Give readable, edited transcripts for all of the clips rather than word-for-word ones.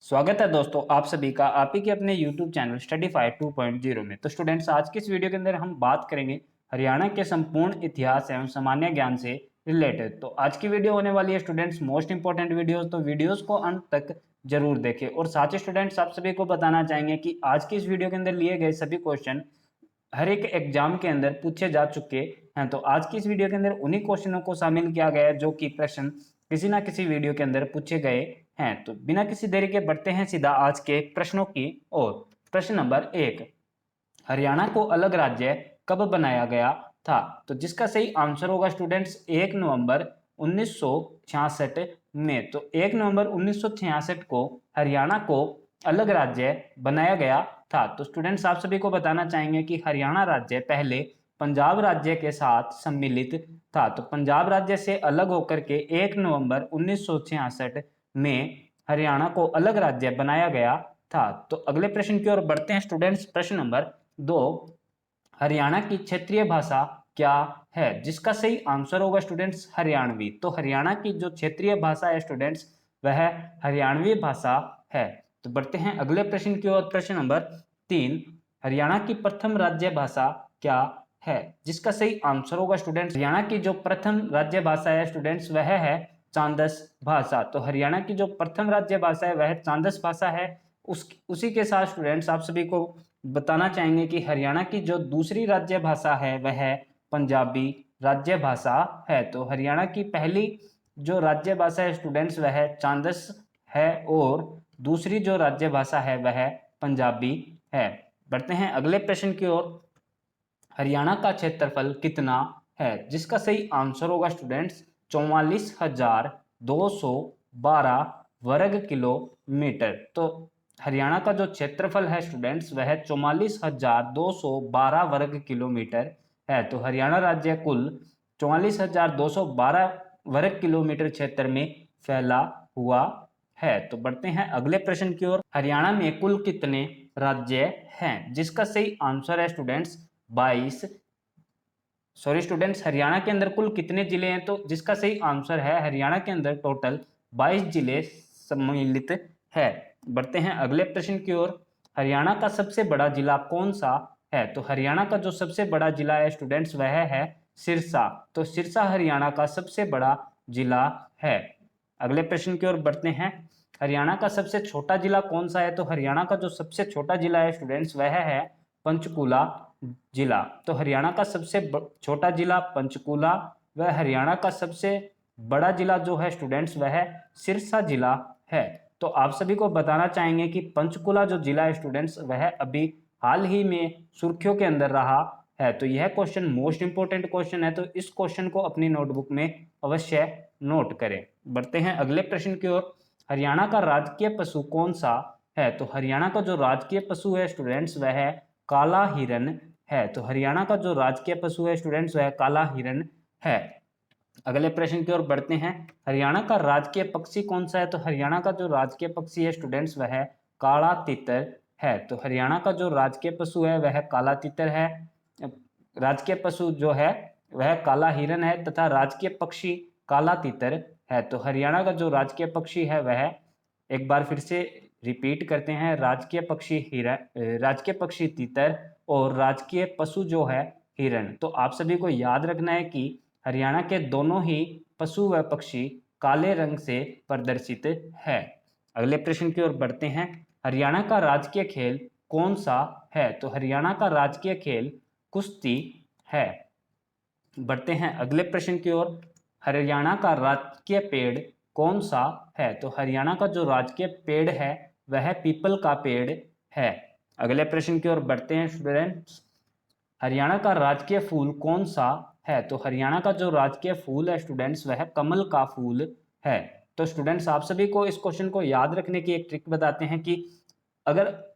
स्वागत है दोस्तों आप सभी का आप ही के अपने YouTube चैनल स्टडी फाइव 2.0 में। तो स्टूडेंट्स, आज की इस वीडियो के अंदर हम बात करेंगे हरियाणा के संपूर्ण इतिहास एवं सामान्य ज्ञान से रिलेटेड। तो आज की वीडियो होने वाली है स्टूडेंट्स मोस्ट इंपॉर्टेंट वीडियोस, तो वीडियोस को अंत तक जरूर देखें। और साथ ही स्टूडेंट्स, आप सभी को बताना चाहेंगे कि आज की इस वीडियो के अंदर लिए गए सभी क्वेश्चन हर एक एग्जाम के अंदर पूछे जा चुके हैं। तो आज की इस वीडियो के अंदर उन्हीं क्वेश्चनों को शामिल किया गया है जो कि प्रश्न किसी ना किसी वीडियो के अंदर पूछे गए हैं। तो बिना किसी देरी के बढ़ते हैं सीधा आज के प्रश्नों की ओर। प्रश्न नंबर 1, हरियाणा को अलग राज्य कब बनाया गया था? तो जिसका सही आंसर होगा स्टूडेंट्स 1 नवंबर 1966 में। तो 1 नवंबर 1966 को हरियाणा को अलग राज्य बनाया गया था। तो स्टूडेंट्स, आप सभी को बताना चाहेंगे कि हरियाणा राज्य पहले पंजाब राज्य के साथ सम्मिलित था। तो पंजाब राज्य से अलग होकर के 1 नवंबर 1966 में हरियाणा को अलग राज्य बनाया गया था। तो अगले प्रश्न की ओर बढ़ते हैं स्टूडेंट्स। प्रश्न नंबर 2, हरियाणा की क्षेत्रीय भाषा क्या है? जिसका सही आंसर होगा स्टूडेंट्स हरियाणवी। तो हरियाणा की जो क्षेत्रीय भाषा है स्टूडेंट्स वह हरियाणवी भाषा है। तो बढ़ते हैं अगले प्रश्न की ओर। प्रश्न नंबर 3, हरियाणा की प्रथम राज्य भाषा क्या है? जिसका सही आंसर होगा स्टूडेंट्स हरियाणा की जो प्रथम राज्य भाषा है स्टूडेंट्स वह है चांदस भाषा। तो हरियाणा की जो प्रथम राज्य भाषा है वह चांदस भाषा है। उसी के साथ स्टूडेंट्स, आप सभी को बताना चाहेंगे कि हरियाणा की जो दूसरी राज्य भाषा है वह पंजाबी राज्य भाषा है। तो हरियाणा की पहली जो राज्य भाषा है स्टूडेंट्स वह चांदस है और दूसरी जो राज्य भाषा है वह पंजाबी है। बढ़ते हैं अगले प्रश्न की ओर। हरियाणा का क्षेत्रफल कितना है? जिसका सही आंसर होगा स्टूडेंट्स 44,212 वर्ग किलोमीटर। तो हरियाणा का जो क्षेत्रफल है स्टूडेंट्स वह 44,212 वर्ग किलोमीटर है। तो हरियाणा राज्य कुल 44,212 वर्ग किलोमीटर क्षेत्र में फैला हुआ है। तो बढ़ते हैं अगले प्रश्न की ओर। हरियाणा में कुल कितने राज्य हैं? जिसका सही आंसर है स्टूडेंट्स 22। सॉरी स्टूडेंट्स, हरियाणा के अंदर कुल कितने जिले हैं? तो जिसका सही आंसर है हरियाणा के अंदर टोटल 22 जिले सम्मिलित है। बढ़ते हैं अगले प्रश्न की ओर। हरियाणा का सबसे बड़ा जिला कौन सा है? तो हरियाणा का जो सबसे बड़ा जिला है स्टूडेंट्स वह है सिरसा। तो सिरसा हरियाणा का सबसे बड़ा जिला है। अगले प्रश्न की ओर बढ़ते हैं। हरियाणा का सबसे छोटा जिला कौन सा है? तो हरियाणा का जो सबसे छोटा जिला है स्टूडेंट्स वह है पंचकुला जिला। तो हरियाणा का सबसे छोटा जिला पंचकुला व हरियाणा का सबसे बड़ा जिला जो है स्टूडेंट्स वह सिरसा जिला है। तो आप सभी को बताना चाहेंगे कि पंचकुला जो जिला है स्टूडेंट्स वह अभी हाल ही में सुर्खियों के अंदर रहा है। तो यह क्वेश्चन मोस्ट इंपोर्टेंट क्वेश्चन है, तो इस क्वेश्चन को अपनी नोटबुक में अवश्य नोट करें। बढ़ते हैं अगले प्रश्न की ओर। हरियाणा का राजकीय पशु कौन सा है? तो हरियाणा का जो राजकीय पशु है स्टूडेंट्स वह काला हिरन है। तो हरियाणा का जो राजकीय पशु है स्टूडेंट्स वह काला हिरन है। अगले प्रश्न की ओर बढ़ते हैं। हरियाणा का राजकीय पक्षी कौन सा है? तो हरियाणा का जो राजकीय पक्षी है स्टूडेंट्स वह काला तितर है। तो हरियाणा का जो राजकीय पशु है वह काला तितर है। राजकीय पशु जो है वह काला हिरन है तथा राजकीय पक्षी काला तितर है। तो हरियाणा का जो राजकीय पक्षी है वह, एक बार फिर से रिपीट करते हैं, राजकीय पक्षी हिरन, राजकीय पक्षी तितर और राजकीय पशु जो है हिरन। तो आप सभी को याद रखना है कि हरियाणा के दोनों ही पशु व पक्षी काले रंग से प्रदर्शित है। अगले प्रश्न की ओर बढ़ते हैं। हरियाणा का राजकीय खेल कौन सा है? तो हरियाणा का राजकीय खेल कुश्ती है। बढ़ते हैं अगले प्रश्न की ओर। हरियाणा का राजकीय पेड़ कौन सा है? तो हरियाणा का जो राजकीय पेड़ है वह पीपल का पेड़ है। अगले प्रश्न की ओर बढ़ते हैं स्टूडेंट्स। हरियाणा का राजकीय फूल कौन सा है? तो हरियाणा का जो राजकीय फूल है स्टूडेंट्स वह कमल का फूल है। तो स्टूडेंट्स, आप सभी को इस क्वेश्चन को याद रखने की एक ट्रिक बताते हैं कि अगर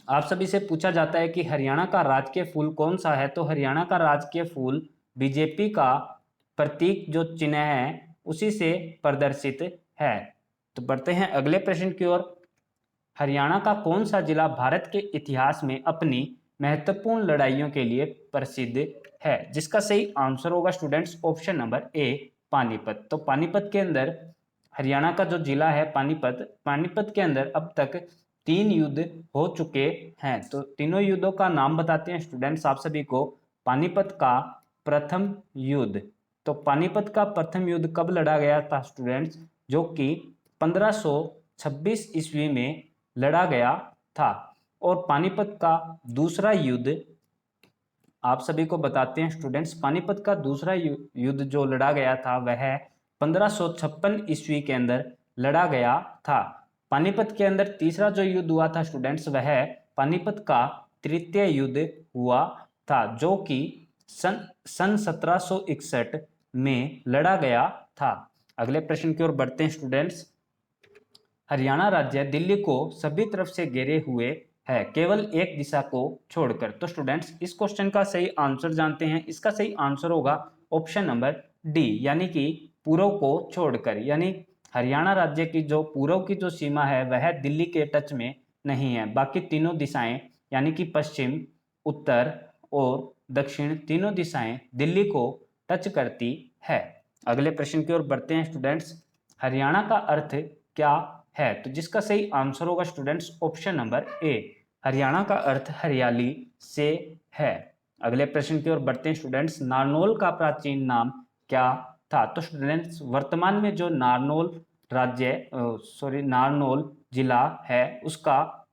आप सभी से पूछा जाता है कि हरियाणा का राजकीय फूल कौन सा है, तो हरियाणा का राजकीय फूल बीजेपी का प्रतीक जो चिन्ह है उसी से प्रदर्शित है। तो बढ़ते हैं अगले प्रश्न की ओर। हरियाणा का कौन सा जिला भारत के इतिहास में अपनी महत्वपूर्ण लड़ाइयों के लिए प्रसिद्ध है? जिसका सही आंसर होगा students option number A Panipat. तो पानीपत के अंदर हरियाणा का जो जिला है पानीपत, पानीपत के अंदर अब तक 3 युद्ध हो चुके हैं। तो तीनों युद्धों का नाम बताते हैं स्टूडेंट्स आप सभी को। पानीपत का प्रथम युद्ध, तो पानीपत का प्रथम युद्ध कब लड़ा गया था स्टूडेंट्स, जो कि 1526 ईस्वी में लड़ा गया था। और पानीपत का दूसरा युद्ध आप सभी को बताते हैं स्टूडेंट्स, पानीपत का दूसरा युद्ध जो लड़ा गया था वह 1556 ईस्वी के अंदर लड़ा गया था। पानीपत के अंदर तीसरा जो युद्ध हुआ था स्टूडेंट्स, वह पानीपत का तृतीय युद्ध हुआ था, जो कि सन 1761 में लड़ा गया था। अगले प्रश्न की ओर बढ़ते हैं स्टूडेंट्स। हरियाणा राज्य दिल्ली को सभी तरफ से घेरे हुए है, केवल एक दिशा को छोड़कर। तो स्टूडेंट्स इस क्वेश्चन का सही आंसर जानते हैं। इसका सही आंसर होगा ऑप्शन नंबर डी, यानी कि पूर्व को छोड़कर। यानी हरियाणा राज्य की जो पूर्व की जो सीमा है वह दिल्ली के टच में नहीं है, बाकी तीनों दिशाएं यानी कि पश्चिम, उत्तर और दक्षिण तीनों दिशाएं दिल्ली को टच करती है। अगले प्रश्न की ओर बढ़ते हैं स्टूडेंट्स। हरियाणा का अर्थ क्या है, तो जिसका सही आंसर होगा students option number A, Haryana का अर्थ हरियाली से है। अगले प्रश्न की ओर बढ़ते हैं स्टूडेंट्स। नारनौल का प्राचीन नाम क्या था, तो स्टूडेंट्स वर्तमान में जो नारनौल नारनौल जिला है उसका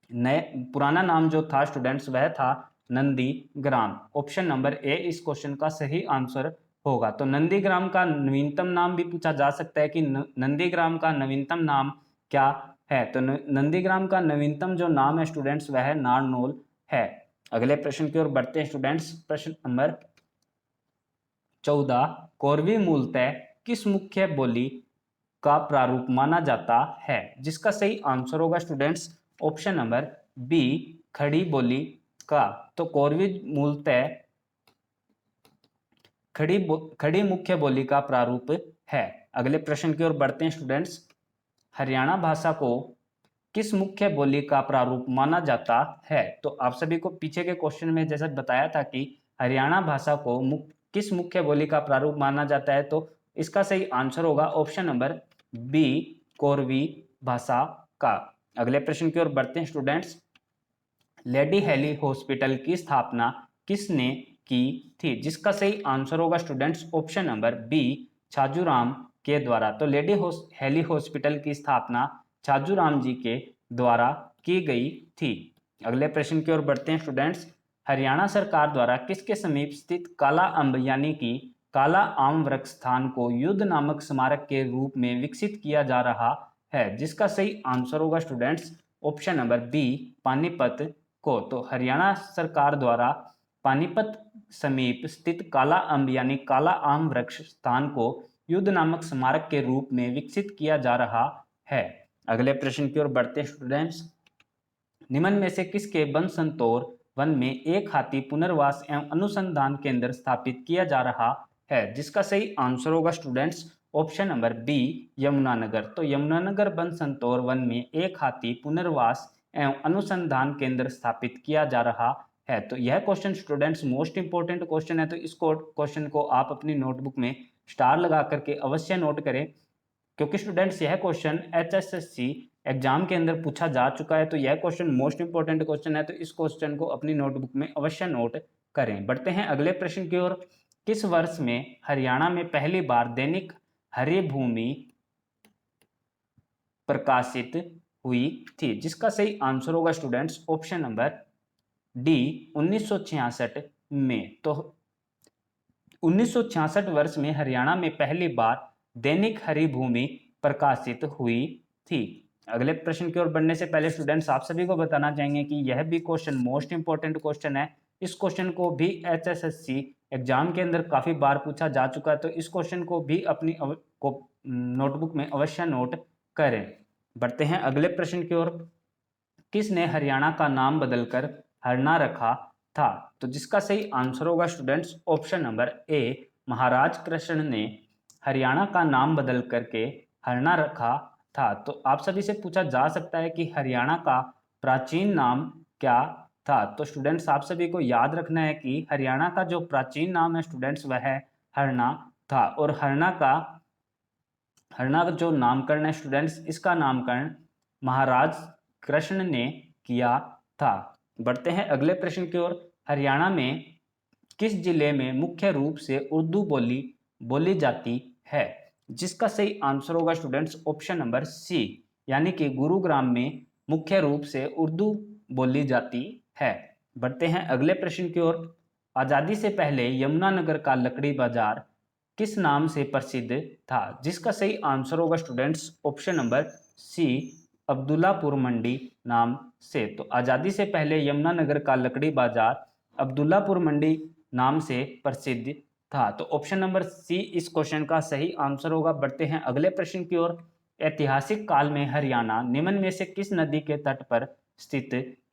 नए पुराना नाम जो था स्टूडेंट्स वह था नंदीग्राम। ऑप्शन नंबर ए इस क्वेश्चन का सही आंसर होगा। तो नंदीग्राम का नवीनतम नाम भी पूछा जा सकता है कि नंदीग्राम का नवीनतम नाम क्या है, तो नंदीग्राम का नवीनतम जो नाम है स्टूडेंट्स वह नारनौल है। अगले प्रश्न की ओर बढ़ते हैं स्टूडेंट्स। प्रश्न नंबर 14, कोरवी मूलतः किस मुख्य बोली का प्रारूप माना जाता है, जिसका सही आंसर होगा स्टूडेंट्स ऑप्शन नंबर बी, खड़ी बोली का। तो कोरवी मूलतः खड़ी मुख्य बोली का प्रारूप है। अगले प्रश्न की ओर बढ़ते हैं स्टूडेंट्स। हरियाणा भाषा को किस मुख्य बोली का प्रारूप माना जाता है, तो आप सभी को पीछे के क्वेश्चन में जैसा बताया था कि हरियाणा भाषा को किस मुख्य बोली का प्रारूप माना जाता है, तो इसका सही आंसर होगा ऑप्शन नंबर बी, कोरवी भाषा का। अगले प्रश्न की ओर बढ़ते हैं स्टूडेंट्स। लेडी हेली हॉस्पिटल की स्थापना किसने की थी, जिसका सही आंसर होगा students option number B, Chhajuram के द्वारा। तो लेडी हेली हॉस्पिटल की स्थापना छाजूराम जी के द्वारा की गई थी। अगले प्रश्न की ओर बढ़ते हैं स्टूडेंट्स। हरियाणा सरकार द्वारा किसके समीप स्थित काला अम्ब यानी कि काला आम वृक्ष स्थान को युद्ध नामक स्मारक के रूप में विकसित किया जा रहा है, जिसका सही आंसर होगा students option number B, Panipat को। तो हरियाणा सरकार द्वारा पानीपत समीप स्थित काला अम्ब यानी काला आम वृक्ष स्थान को युद्ध नामक स्मारक के रूप में विकसित किया जा रहा है। अगले प्रश्न की ओर बढ़ते हैं स्टूडेंट्स। निम्न में से किसके वन संतोर वन में एक हाथी पुनर्वास एवं अनुसंधान केंद्र स्थापित किया जा रहा है, जिसका सही आंसर होगा students option number B, Yamunanagar. तो यमुनानगर वन संतोर वन में एक हाथी पुनर्वास एवं अनुसंधान केंद्र स्थापित किया जा रहा है। तो यह question students most important question है, तो इस क्वेश्चन को आप अपनी नोटबुक में स्टार लगा करके अवश्य नोट करें, क्योंकि स्टूडेंट्स यह क्वेश्चन HSSC एग्जाम के अंदर पूछा जा चुका है। तो यह क्वेश्चन मोस्ट इंपोर्टेंट क्वेश्चन है, तो इस क्वेश्चन को अपनी नोटबुक में अवश्य नोट करें। बढ़ते हैं अगले प्रश्न की ओर। किस वर्ष में हरियाणा में पहली बार दैनिक हरी भूमि प्रकाशित हुई थी, जिसका सही आंसर होगा स्टूडेंट्स ऑप्शन नंबर डी, 1966 में। तो 1966 वर्ष में हरियाणा में पहली बार दैनिक हरी भूमि प्रकाशित हुई थी। अगले प्रश्न की ओर बढ़ने से पहले स्टूडेंट्स आप सभी को बताना चाहेंगे कि यह भी क्वेश्चन मोस्ट इंपोर्टेंट क्वेश्चन है। इस क्वेश्चन को भी HSSC एग्जाम के अंदर काफी बार पूछा जा चुका है, तो इस क्वेश्चन को भी अपनी नोटबुक में अवश्य नोट करें। बढ़ते हैं अगले प्रश्न की ओर। किसने हरियाणा का नाम बदलकर हरना रखा था, तो जिसका सही आंसर होगा स्टूडेंट्स ऑप्शन नंबर ए, महाराज कृष्ण ने हरियाणा का नाम बदल करके हरना रखा था। तो आप सभी से पूछा जा सकता है कि हरियाणा का प्राचीन नाम क्या था, तो स्टूडेंट्स आप सभी को याद रखना है कि हरियाणा का जो प्राचीन नाम है स्टूडेंट्स वह हरना था। और हरियाणा का जो नामकरण है स्टूडेंट्स, इसका नामकरण महाराज कृष्ण ने किया था। बढ़ते हैं अगले प्रश्न की ओर। हरियाणा में किस जिले में मुख्य रूप से उर्दू बोली बोली जाती है? जिसका सही आंसर होगा स्टूडेंट्स ऑप्शन नंबर सी, यानी कि गुरुग्राम में मुख्य रूप से उर्दू बोली जाती है। बढ़ते हैं अगले प्रश्न की ओर। आजादी से पहले यमुनानगर का लकड़ी बाजार किस नाम से प्रसिद्ध था? जिसका सही आंसर होगा students option number C, Abdullapur Mandi नाम से। तो आजादी से पहले यमुनानगर का लकड़ी बाजार अब्दुल्लापुर मंडी नाम से प्रसिद्ध था। तो ऑप्शन नंबर सी इस क्वेश्चन का सही आंसर होगा। बढ़ते हैं अगले प्रश्न की ओर। ऐतिहासिक काल में हरियाणा निम्न में से किस नदी के तट पर स्थित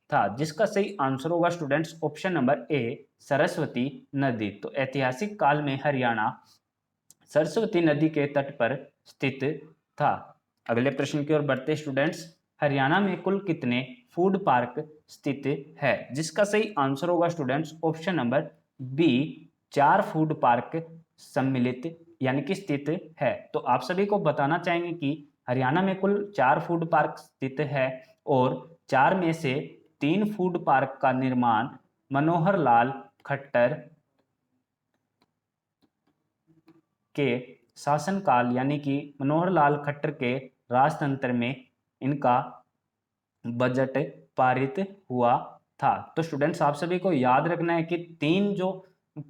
था? जिसका सही आंसर होगा students option number A, Saraswati नदी। तो ऐतिहासिक काल में हरियाणा सरस्वती नदी के तट पर स्थित था। अगले प्रश्न की ओर बढ़ते स्टूडेंट्स। हरियाणा में कुल कितने फूड पार्क स्थित है? जिसका सही आंसर होगा students option number B, 4 food park सम्मिलित यानी कि स्थित है। तो आप सभी को बताना चाहेंगे कि हरियाणा में कुल 4 फूड पार्क स्थित है और 4 में से 3 फूड पार्क का निर्माण मनोहर लाल खट्टर के शासनकाल यानी कि मनोहर लाल खट्टर के राजतंत्र में इनका बजट पारित हुआ था। तो स्टूडेंट्स आप सभी को याद रखना है कि 3 जो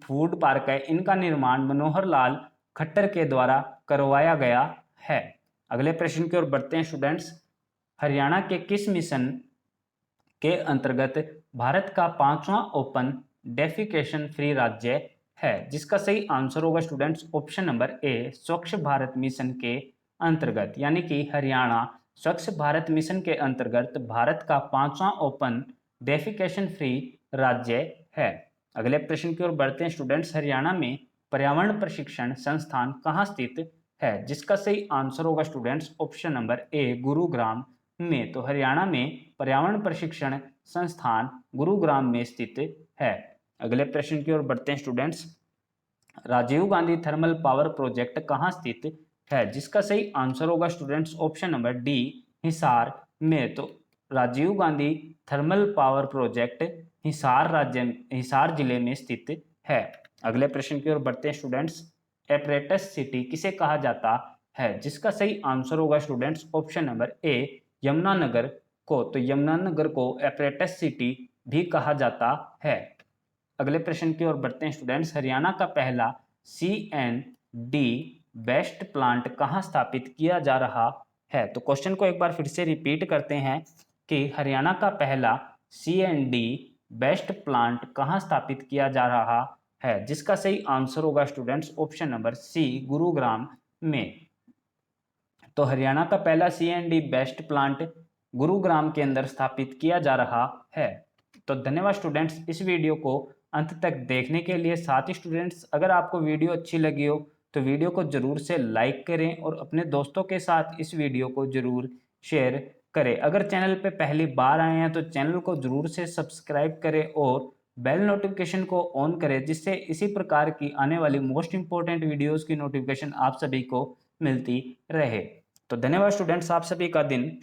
फूड पार्क है इनका निर्माण मनोहर लाल खट्टर के द्वारा करवाया गया है। अगले प्रश्न की ओर बढ़ते हैं स्टूडेंट्स। हरियाणा के किस मिशन के अंतर्गत भारत का 5वां ओपन डेफिकेशन फ्री राज्य है? जिसका सही आंसर होगा स्टूडेंट्स ऑप्शन नंबर ए, स्वच्छ भारत मिशन के अंतर्गत, यानी कि हरियाणा स्वच्छ भारत मिशन के अंतर्गत भारत का 5वां ओपन डेफिकेशन फ्री राज्य है। अगले प्रश्न की ओर बढ़ते हैं स्टूडेंट्स। हरियाणा में पर्यावरण प्रशिक्षण संस्थान कहाँ स्थित है? जिसका सही आंसर होगा students option number A, Gurugram में। तो हरियाणा में पर्यावरण प्रशिक्षण संस्थान गुरुग्राम में स्थित है। अगले प्रश्न की ओर बढ़ते हैं students. Rajiv Gandhi thermal power project कहाँ स्थित है? जिसका सही आंसर होगा students option number D, Hisar में। तो Rajiv Gandhi thermal power project Hisar जिले में स्थित है। अगले प्रश्न की ओर बढ़ते हैं स्टूडेंट्स। एपरेटस सिटी किसे कहा जाता है? जिसका सही आंसर होगा students option number A, Yamunanagar को। तो यमुनानगर को एपरेटस सिटी भी कहा जाता है। अगले प्रश्न की ओर बढ़ते हैं स्टूडेंट्स। हरियाणा का पहला CND बेस्ट प्लांट कहाँ स्थापित किया जा रहा है? तो क्वेश्चन को एक बार फिर से रिपीट करते हैं कि हरियाणा का पहला CND बेस्ट प्लांट कहाँ स्थापित किया जा रहा है? जिसका सही आंसर होगा students option number C, Gurugram में। तो हरियाणा का पहला CND बेस्ट प्लांट गुरुग्राम के अंदर स्थापित किया जा रहा है। तो धन्यवाद स्टूडेंट्स इस वीडियो को अंत तक देखने के लिए। साथ ही स्टूडेंट्स अगर आपको वीडियो अच्छी लगी हो तो वीडियो को जरूर से लाइक करें और अपने दोस्तों के साथ इस वीडियो को जरूर शेयर करें। अगर चैनल पे पहली बार आए हैं तो चैनल को जरूर से सब्सक्राइब करें और बेल नोटिफिकेशन को ऑन करें, जिससे इसी प्रकार की आने वाली मोस्ट इंपॉर्टेंट वीडियोस की नोटिफिकेशन आप सभी को मिलती रहे। तो धन्यवाद स्टूडेंट्स, आप सभी का दिन